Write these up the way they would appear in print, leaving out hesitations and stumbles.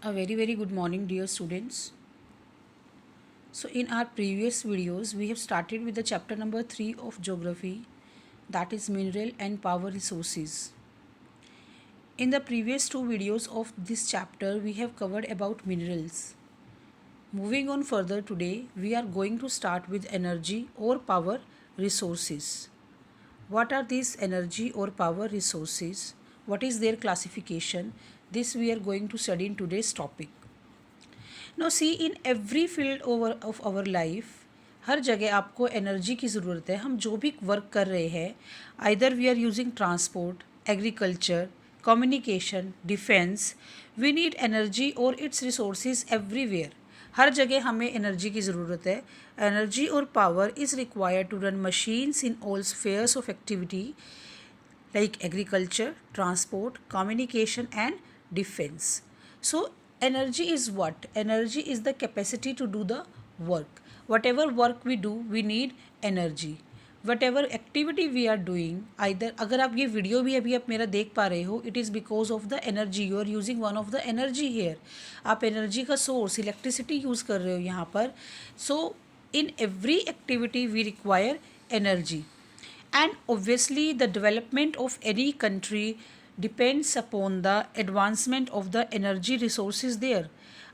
A very good morning, dear students. So in our previous videos we have started with the chapter number 3 of geography, that is mineral and power resources. In the previous two videos of this chapter we have covered about minerals. Moving on further, today we are going to start with energy or power resources. What are these energy or power resources? What is their classification? This we are going to study in today's topic. No see in every field over of our life, हर जगह आपको energy की ज़रूरत है. हम जो भी work कर रहे हैं, either we are using transport, agriculture, communication, defence, we need energy और इट्स रिसोर्सेज एवरीवेयर. हर जगह हमें एनर्जी की ज़रूरत है. एनर्जी और power is required to run machines in all spheres of activity like agriculture, transport, communication, and defense. So, energy is what? Energy is the capacity to do the work. Whatever work we do, we need energy. Whatever activity we are doing, either अगर आप ये video भी अभी आप मेरा देख पा रहे हो, it is because of the energy. You are using one of the energy here. आप एनर्जी का सोर्स इलेक्ट्रिसिटी यूज़ कर रहे हो यहाँ पर. So, in every activity we require energy. And obviously the development of any country depends upon the advancement of the energy resources there.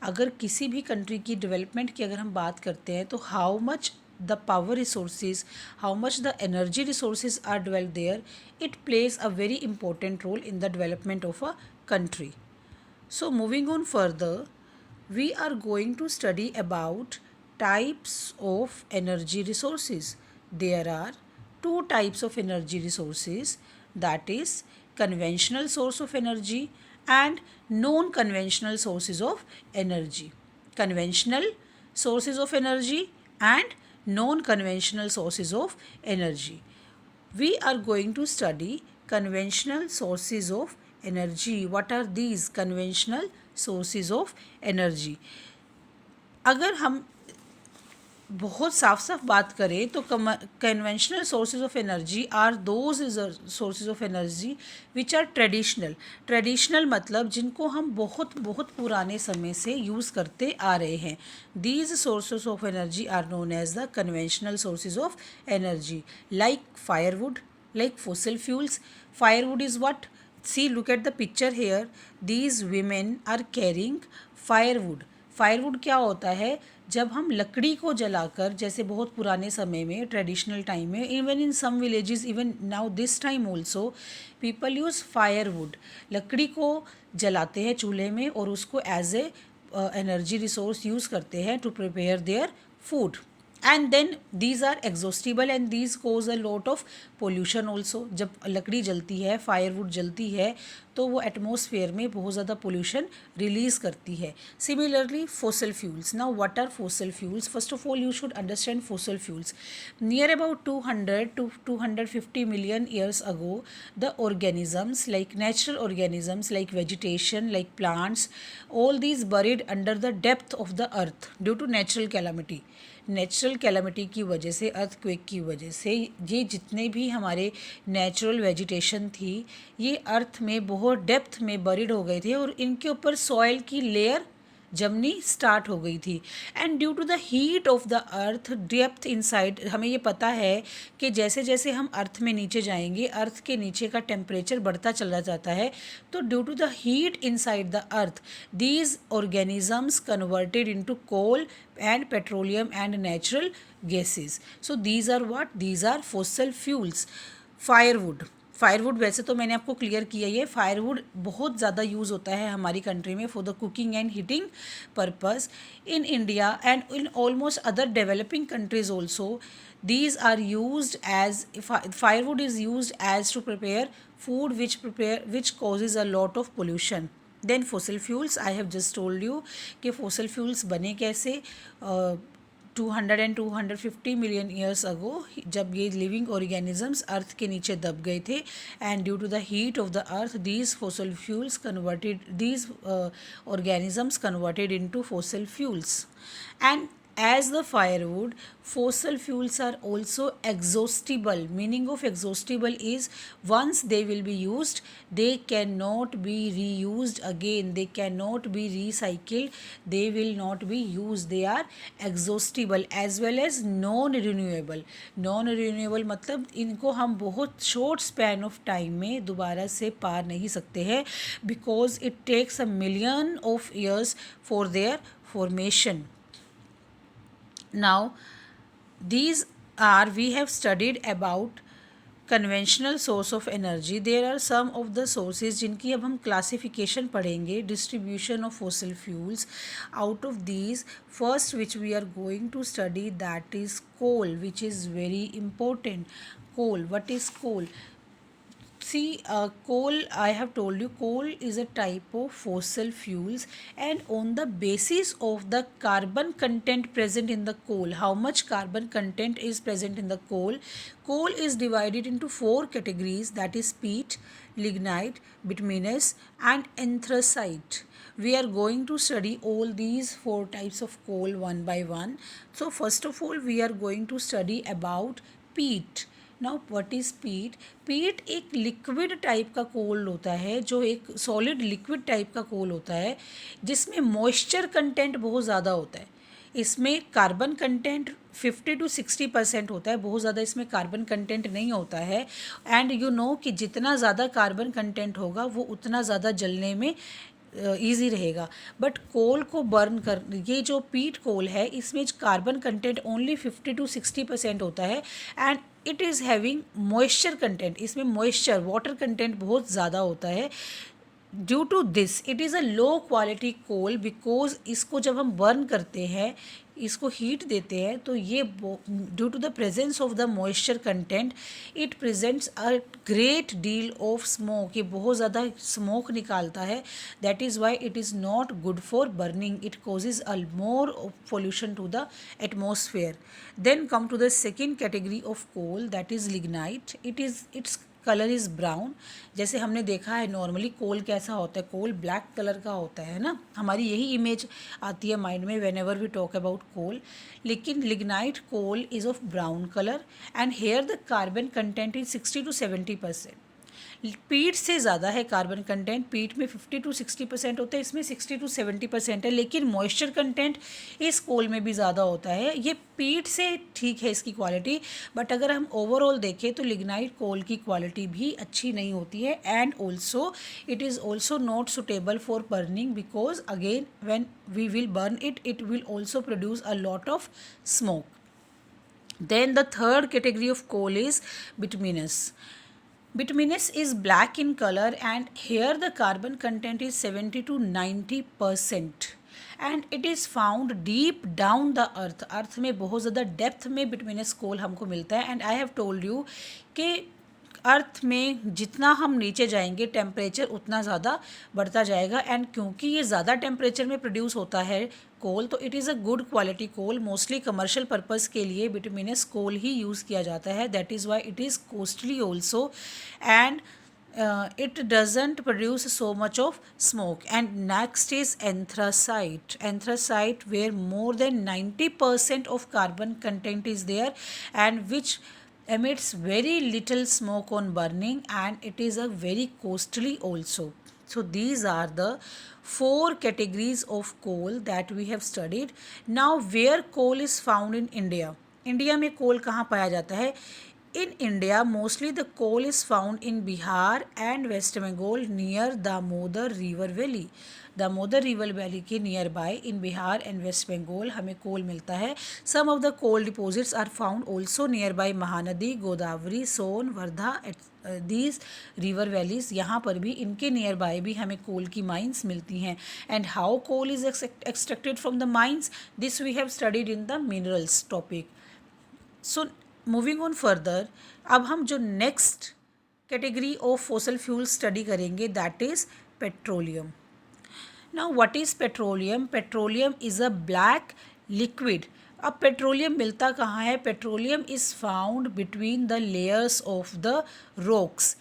अगर किसी भी कंट्री की डेवलपमेंट की अगर हम बात करते हैं तो how much the power resources, how much the energy resources are develop there, it plays a very important role in the development of a country. So moving on further, we are going to study about types of energy resources. There are two types of energy resources, that is conventional source of energy and non-conventional sources of energy. Conventional sources of energy and non-conventional sources of energy. We are going to study conventional sources of energy. What are these conventional sources of energy? अगर हम बहुत साफ बात करें तो conventional sources of energy are those sources of energy which are traditional मतलब जिनको हम बहुत बहुत पुराने समय से यूज़ करते आ रहे हैं. These sources of energy are known as the conventional sources of energy, like firewood, like fossil fuels. Firewood is what? See, look at the picture here. These women are carrying firewood. Firewood क्या होता है? जब हम लकड़ी को जलाकर, जैसे बहुत पुराने समय में, ट्रेडिशनल टाइम में, even in some villages, even now this time also, people use firewood. लकड़ी को जलाते हैं चूल्हे में और उसको as a energy resource use करते हैं to prepare their food. And then these are exhaustible and these cause a lot of pollution also. जब लकड़ी जलती है, फायरवुड जलती है, तो वो एटमॉस्फेयर में बहुत ज़्यादा पोल्यूशन रिलीज़ करती है. Similarly fossil fuels. Now what are fossil fuels? First of all you should understand fossil fuels. Near about 200 to 250 million years ago, the organisms, like natural organisms like vegetation, like plants, all these buried under the depth of the earth due to natural calamity. Natural calamity की वजह से, earthquake की वजह से, ये जितने भी हमारे नेचुरल वेजिटेशन थी, ये अर्थ में बहुत डेप्थ में बरीड हो गए थे और इनके ऊपर सॉइल की लेयर जमनी स्टार्ट हो गई थी. And due to the heat of the earth depth inside, हमें ये पता है कि जैसे जैसे हम अर्थ में नीचे जाएंगे, अर्थ के नीचे का टेम्परेचर बढ़ता चला जाता है. तो due to the heat inside the earth, these organisms converted into coal and petroleum and natural gases. So these are what? These are fossil fuels. Firewood वैसे तो मैंने आपको क्लियर किया ही है. फायरवुड बहुत ज़्यादा यूज़ होता है हमारी कंट्री में for the cooking and heating purpose. In India and in almost other developing countries also, these are used as, firewood is used as to prepare food which causes a lot of pollution. Then fossil fuels, I have just told you कि fossil fuels बने कैसे. 200 and 250 million years ago, जब ये living organisms अर्थ के नीचे दब गए थे, and due to the heat of the earth these fossil fuels converted, these organisms converted into fossil fuels. And as the firewood, fossil fuels are also exhaustible. Meaning of exhaustible is once they will be used, they cannot be reused again, they cannot be recycled, they will not be used, they are exhaustible. As well as non renewable. Non renewable मतलब इनको हम बहुत short span of time में दोबारा से पार नहीं सकते हैं, because it takes a million of years for their formation. Now, these are, we have studied about conventional source of energy. There are some of the sources जिनकी अब हम classification पढ़ेंगे. Distribution of fossil fuels. Out of these first which we are going to study that is coal, which is very important. Coal, what is coal? See, coal, I have told you, coal is a type of fossil fuels, and on the basis of the carbon content present in the coal, how much carbon content is present in the coal, coal is divided into four categories, that is peat, lignite, bituminous and anthracite. We are going to study all these four types of coal one by one. So first of all, we are going to study about peat. Now what is पीट? पीट एक liquid type का कोल होता है, जो एक solid liquid type का कोल होता है, जिसमें मॉइस्चर कंटेंट बहुत ज़्यादा होता है. इसमें कार्बन कंटेंट 50 to 60% होता है, बहुत ज़्यादा इसमें कार्बन कंटेंट नहीं होता है. एंड यू नो कि जितना ज़्यादा कार्बन कंटेंट होगा वो उतना ज़्यादा जलने में ईजी रहेगा. बट कोल को बर्न कर, ये जो पीट कोल है इसमें कार्बन कंटेंट ओनली 50 to 60% होता है. And it is having moisture content, इसमें मॉइस्चर वाटर कंटेंट बहुत ज़्यादा होता है. Due to this it is a low quality coal, because इसको जब हम बर्न करते हैं, इसको हीट देते हैं, तो ये due to the presence of the moisture content it presents a great deal of smoke. ये बहुत ज़्यादा स्मोक निकालता है. That is why it is not good for burning. It causes a more pollution to the atmosphere. Then come to the second category of coal, that is lignite. Its colour is brown. जैसे हमने देखा है normally कोल कैसा होता है, कोल black colour का होता है ना, हमारी यही इमेज आती है माइंड में whenever we talk about coal. लेकिन lignite coal is of brown colour and here the carbon content is 60 to 70%. पीट से ज़्यादा है कार्बन कंटेंट. पीट में 50 to 60% होता है, इसमें 60 to 70% है. लेकिन मॉइस्चर कंटेंट इस कोल में भी ज़्यादा होता है. ये पीट से ठीक है इसकी क्वालिटी, बट अगर हम ओवरऑल देखें तो लिग्नाइट कोल की क्वालिटी भी अच्छी नहीं होती है. And also it is also not suitable for burning, because again when we will burn it, it will also produce a lot of smoke. Then the third category of coal is bituminous. Bituminous is black in color and here the carbon content is 70 to 90% and it is found deep down the earth. अर्थ में बहुत ज़्यादा depth में bituminous coal हमको मिलता है. And I have told you कि अर्थ में जितना हम नीचे जाएंगे टेम्परेचर उतना ज़्यादा बढ़ता जाएगा. एंड क्योंकि ये ज़्यादा टेम्परेचर में प्रोड्यूस होता है कोल, तो it is a good quality coal. Mostly commercial purpose के लिए बिटुमिनस कोल ही यूज़ किया जाता है. That is why it is costly also and it doesn't produce so much of smoke. And next is anthracite. Anthracite where more than 90% of carbon content is there and which emits very little smoke on burning and it is a very costly also. So these are the four categories of coal that we have studied. Now where coal is found in India? India में coal कहाँ पाया जाता है? In India, mostly the coal is found in Bihar and West Bengal near Damodar River Valley. Damodar river valley के nearby in Bihar and West Bengal हमें coal मिलता है. Some of the coal deposits are found also nearby Mahanadi, Godavari, Son, Wardha, these river valleys. यहाँ पर भी इनके near by भी हमें कोल की माइंस मिलती हैं. And how coal is extracted from the mines, this we have studied in the minerals topic. So moving on further, अब हम जो next category of fossil fuel study करेंगे that is petroleum. Now what is petroleum? Petroleum is a black liquid. अब petroleum मिलता कहाँ है? Petroleum is found between the layers of the rocks.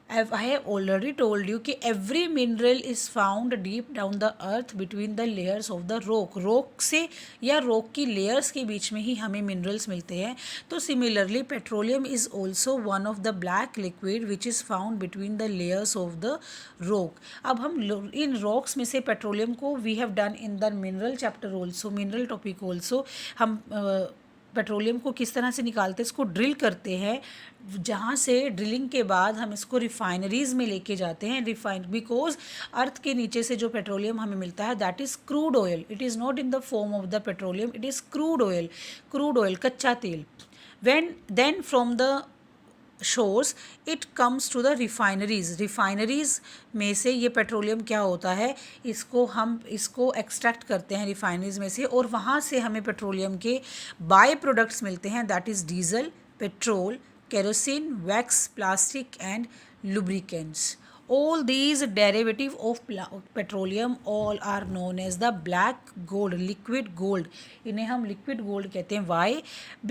I have already told you कि every mineral is found deep down the earth between the layers of the rock. rock से या rock की layers के बीच में ही हमें minerals मिलते हैं. तो similarly petroleum is also one of the black liquid which is found between the layers of the rock. अब हम इन rocks में से petroleum को we have done in the mineral chapter also, mineral topic also. हम petroleum को किस तरह से निकालते हैं, इसको ड्रिल करते हैं, जहाँ से ड्रिलिंग के बाद हम इसको रिफाइनरीज में लेके जाते हैं. बिकॉज अर्थ के नीचे से जो पेट्रोलियम हमें मिलता है that is crude oil. It is not in the form of the petroleum, it is crude oil कच्चा तेल. Then from the shores it comes to the refineries में से ये पेट्रोलियम क्या होता है, इसको एक्सट्रैक्ट करते हैं रिफाइनरीज में से, और वहाँ से हमें पेट्रोलियम के बाय प्रोडक्ट्स मिलते हैं. That is diesel, petrol, kerosene, wax, plastic and lubricants. All these derivative of petroleum all are known as the black gold, liquid gold. इन्हें हम liquid gold कहते हैं. Why?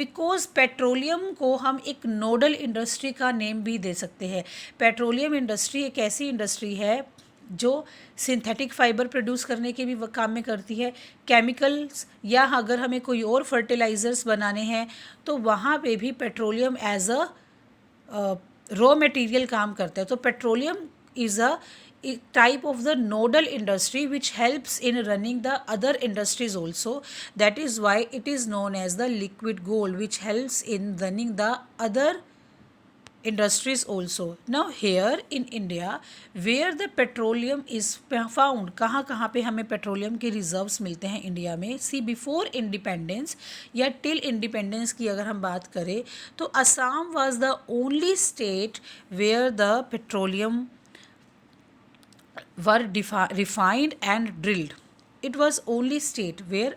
Because पेट्रोलियम को हम एक नोडल इंडस्ट्री का नेम भी दे सकते हैं. पेट्रोलियम इंडस्ट्री एक ऐसी इंडस्ट्री है जो सिंथेटिक फाइबर प्रोड्यूस करने के भी काम में करती है, केमिकल्स, या अगर हमें कोई और फर्टिलाइज़र्स बनाने हैं तो वहाँ पे भी petroleum as a raw material काम करता है. तो petroleum is a type of the nodal industry which helps in running the other industries also. That is why it is known as the liquid gold, which helps in running the other industries also. Now here in India where the petroleum is found, कहाँ कहाँ पे हमें petroleum के reserves मिलते हैं India में. See before independence या till independence की अगर हम बात करें तो Assam was the only state where the petroleum were refined and drilled. It was only state where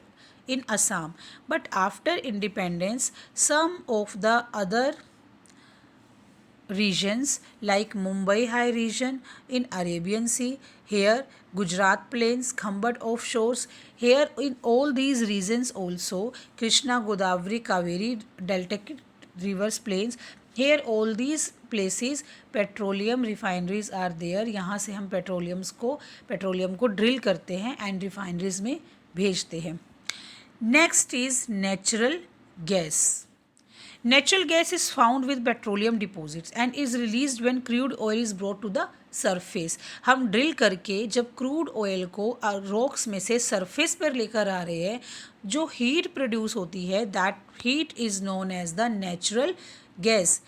in Assam. But after independence, some of the other regions like Mumbai High region in Arabian Sea, here Gujarat plains, Khambat offshores, here in all these regions also Krishna, Godavari, Kaveri, Deltaic rivers plains, here all these places petroleum refineries are there. यहाँ से हम petroleum को drill करते हैं and refineries में भेजते हैं. Next is natural gas. Natural gas is found with petroleum deposits and is released when crude oil is brought to the surface. हम ड्रिल करके जब क्रूड ऑयल को रॉक्स में से सरफेस पर लेकर आ रहे हैं, जो हीट प्रोड्यूस होती है that heat is known as the natural gas.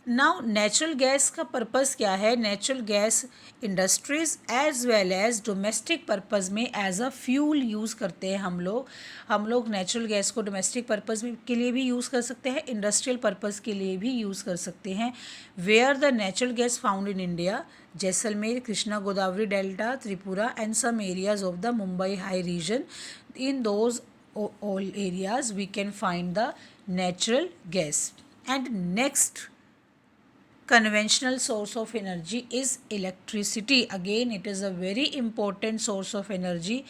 Now natural gas का पर्पज़ क्या है? Natural gas industries as well as domestic purpose में एज अ फ्यूल यूज़ करते हैं. हम लोग नेचुरल गैस को डोमेस्टिक पर्पज़ के लिए भी यूज़ कर सकते हैं, इंडस्ट्रियल पर्पज़ के लिए भी यूज़ कर सकते हैं. Where the natural gas found in India, Jaisalmer, Krishna Godavari delta, Tripura and some areas of the Mumbai high region. In those all areas we can find the natural gas. And next conventional source of energy is electricity. Again it is a very important source of energy.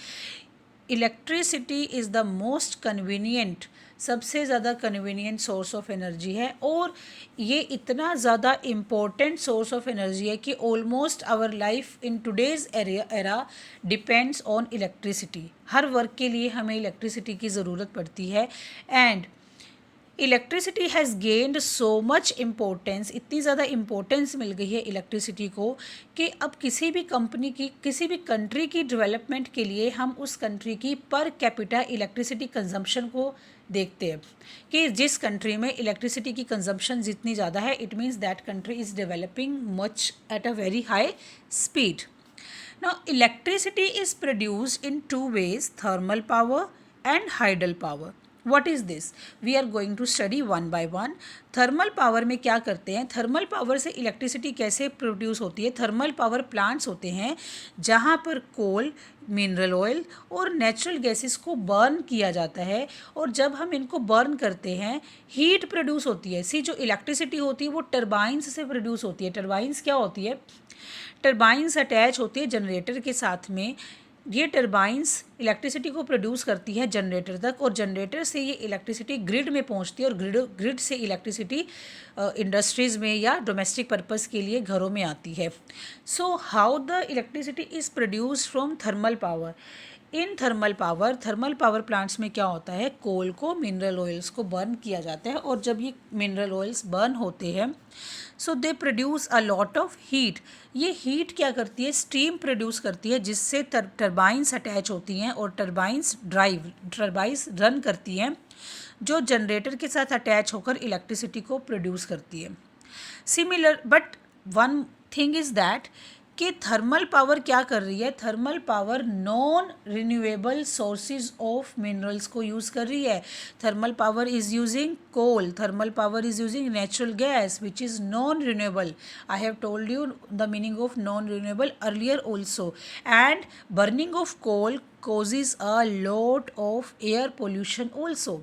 Electricity is the most convenient, सबसे ज़्यादा convenient source of energy है, और ये इतना ज़्यादा important source of energy है कि almost our life in today's era depends on electricity. हर वर्क के लिए हमें इलेक्ट्रिसिटी की ज़रूरत पड़ती है. And electricity has gained so much importance, इतनी ज़्यादा इम्पोर्टेंस मिल गई है इलेक्ट्रिसिटी को कि अब किसी भी कंपनी की, किसी भी कंट्री की डेवलपमेंट के लिए हम उस कंट्री की पर कैपिटा इलेक्ट्रिसिटी कंजम्पशन को देखते हैं कि जिस कंट्री में इलेक्ट्रिसिटी की कंजम्पशन जितनी ज़्यादा है it means that country is developing much at a very high speed. Now electricity is produced in two ways, thermal power and hydel power. What is this? We are going to study one by one. Thermal power में क्या करते हैं? Thermal power से electricity कैसे produce होती है? Thermal power plants होते हैं जहाँ पर कोल, मिनरल ऑयल और नेचुरल गैसेस को बर्न किया जाता है, और जब हम इनको बर्न करते हैं हीट प्रोड्यूस होती है. जो इलेक्ट्रिसिटी होती है वो टरबाइंस से प्रोड्यूस होती है. टरबाइंस क्या होती है? टरबाइंस अटैच होती है जनरेटर के साथ में. ये टरबाइंस इलेक्ट्रिसिटी को प्रोड्यूस करती है जनरेटर तक, और जनरेटर से ये इलेक्ट्रिसिटी ग्रिड में पहुंचती है, और ग्रिड से इलेक्ट्रिसिटी इंडस्ट्रीज़ में या डोमेस्टिक पर्पस के लिए घरों में आती है. So how the electricity is produced from thermal power. In thermal power plants में क्या होता है, कोल को, मिनरल ऑयल्स को बर्न किया जाता है, और जब ये मिनरल ऑयल्स बर्न होते हैं so they produce a lot of heat. ये हीट क्या करती है, स्टीम प्रोड्यूस करती है, जिससे टरबाइंस अटैच होती हैं और टरबाइंस रन करती हैं, जो जनरेटर के साथ अटैच होकर इलेक्ट्रिसिटी को प्रोड्यूस करती है. Similar but one thing is that कि थर्मल पावर क्या कर रही है, thermal power non renewable sources of minerals को यूज़ कर रही है. Thermal power is using coal, thermal power is using natural gas which is non renewable. I have told you the meaning of non renewable earlier also. And burning of coal causes a lot of air pollution also.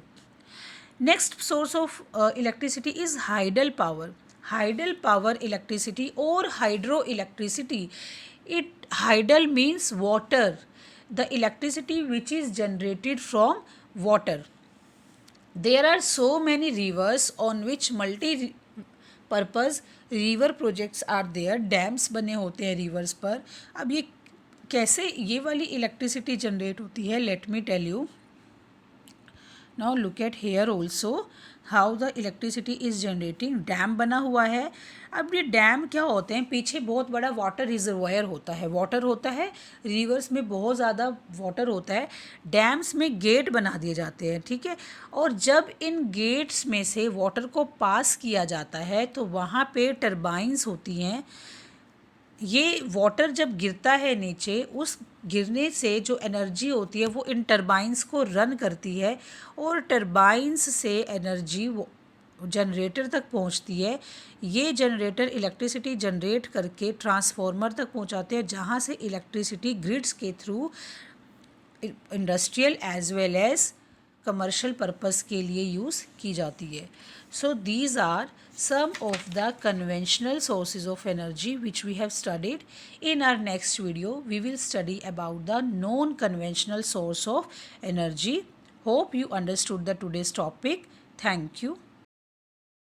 Next source of electricity is hydel power. Hydel power electricity or hydroelectricity. Hydel means water. The electricity which is generated from water. There are so many rivers on which multi-purpose river projects are there. Dams बने होते हैं rivers पर. अब ये कैसे ये वाली electricity generate होती है, let me tell you. Now look at here also how the electricity is generating. Dam बना हुआ है. अब ये डैम क्या होते हैं, पीछे बहुत बड़ा वाटर रिजर्वायर होता है, वाटर होता है, रिवर्स में बहुत ज़्यादा वाटर होता है. डैम्स में गेट बना दिए जाते हैं, ठीक है. और जब इन गेट्स में से वाटर को पास किया जाता है तो वहाँ पे टरबाइंस होती हैं. ये वाटर जब गिरता है नीचे, उस गिरने से जो एनर्जी होती है वो इन टरबाइंस को रन करती है, और टरबाइंस से एनर्जी वो जनरेटर तक पहुंचती है. ये जनरेटर इलेक्ट्रिसिटी जनरेट करके ट्रांसफार्मर तक पहुंचाते हैं, जहां से इलेक्ट्रिसिटी ग्रिड्स के through industrial as well as commercial purpose के लिए यूज़ की जाती है. So these are some of the conventional sources of energy which we have studied. In our next video we will study about the non-conventional source of energy. Hope you understood the today's topic. Thank you.